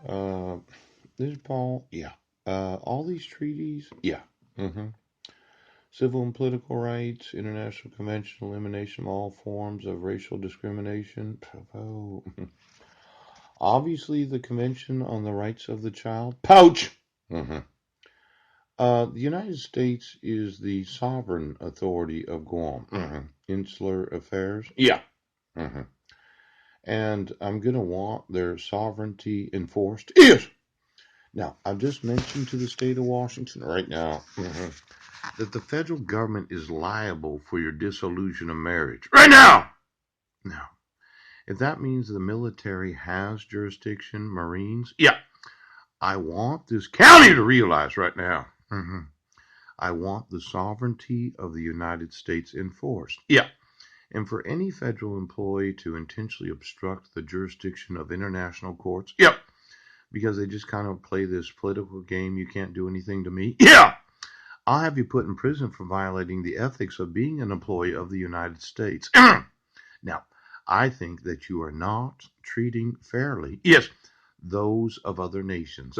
Uh, this is Paul. Yeah. All these treaties. Yeah. hmm Civil and political rights, International Convention, elimination of all forms of racial discrimination. Oh. Obviously, the Convention on the Rights of the Child. Pouch. hmm the United States is the sovereign authority of Guam. Insular affairs. Yeah. hmm And I'm going to want their sovereignty enforced. Yes. Now, I've just mentioned to the state of Washington right now that the federal government is liable for your dissolution of marriage. Right now! Now, if that means the military has jurisdiction, Marines, yeah, I want this county to realize right now. I want the sovereignty of the United States enforced. Yeah. And for any federal employee to intentionally obstruct the jurisdiction of international courts, yep, because they just kind of play this political game, you can't do anything to me, yeah, I'll have you put in prison for violating the ethics of being an employee of the United States. Now, I think that you are not treating fairly, yes, those of other nations.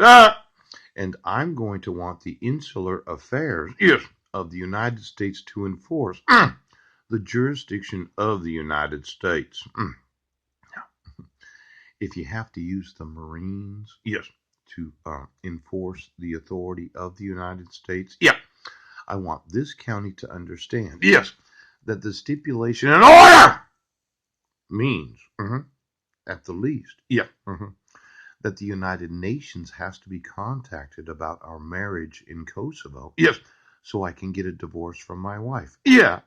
And I'm going to want the insular affairs, yes, of the United States to enforce the jurisdiction of the United States. If you have to use the Marines, yes, to enforce the authority of the United States, yeah, I want this county to understand, yes, that the stipulation and order means, at the least, yeah, that the United Nations has to be contacted about our marriage in Kosovo, yes, so I can get a divorce from my wife, yeah.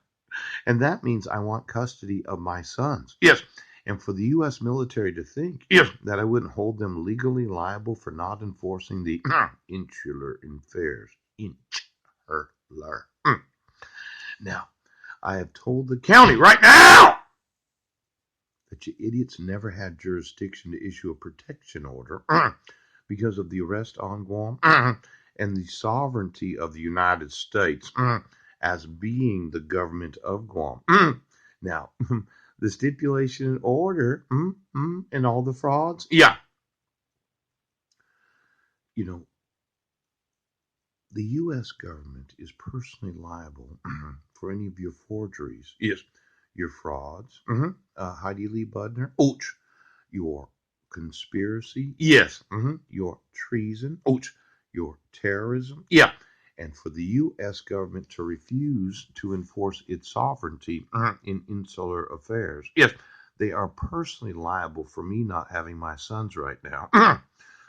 And that means I want custody of my sons. Yes. And for the U.S. military to think, yes, that I wouldn't hold them legally liable for not enforcing the insular affairs. Insular. Now, I have told the county right now that you idiots never had jurisdiction to issue a protection order because of the arrest on Guam and the sovereignty of the United States as being the government of Guam. Now, the stipulation and order and all the frauds, yeah. You know, the U.S. government is personally liable for any of your forgeries. Yes. Your frauds. Heidi Lee Budner. Ouch. Your conspiracy. Yes. Your treason. Ouch. Your terrorism. Yeah. And for the U.S. government to refuse to enforce its sovereignty in insular affairs. Yes. They are personally liable for me not having my sons right now.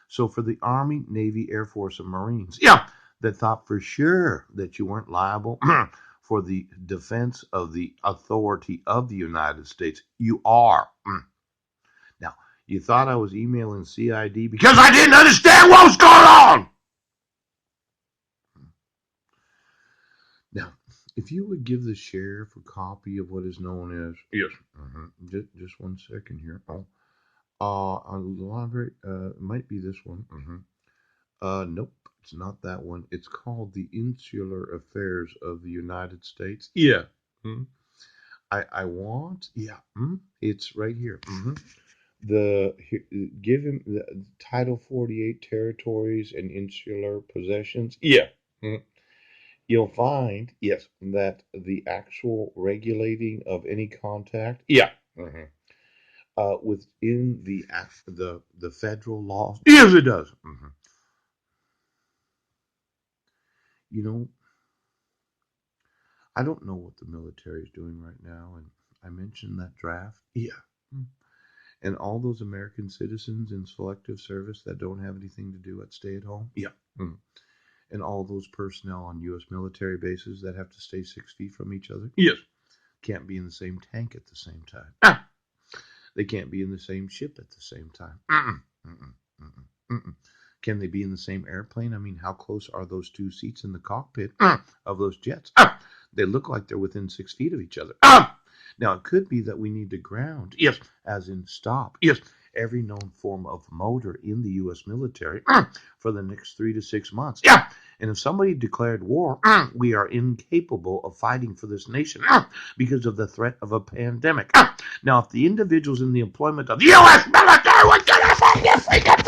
So for the Army, Navy, Air Force, and Marines, yeah, that thought for sure that you weren't liable for the defense of the authority of the United States, you are. Now, you thought I was emailing CID because I didn't understand what was going on. Now, if you would give the sheriff a copy of what is known as, yes, just 1 second here. On the library, it might be this one. Nope, it's not that one. It's called the Insular Affairs of the United States. Yeah. I want, yeah, it's right here. Give him the Title 48 territories and insular possessions. Yeah. You'll find, yes, that the actual regulating of any contact, yeah, within the federal law, yes, it does. You know, I don't know what the military is doing right now, and I mentioned that draft. Yeah. And all those American citizens in selective service that don't have anything to do at stay at home. Yeah. And all those personnel on U.S. military bases that have to stay 6 feet from each other. Yes. Can't be in the same tank at the same time. They can't be in the same ship at the same time. Can they be in the same airplane? I mean, how close are those 2 seats in the cockpit of those jets? They look like they're within 6 feet of each other. Now, it could be that we need to ground, yes, as in stop, yes, every known form of motor in the U.S. military for the next 3 to 6 months. Yeah. And if somebody declared war, we are incapable of fighting for this nation because of the threat of a pandemic. Now, if the individuals in the employment of the U.S. military would get up on your freaking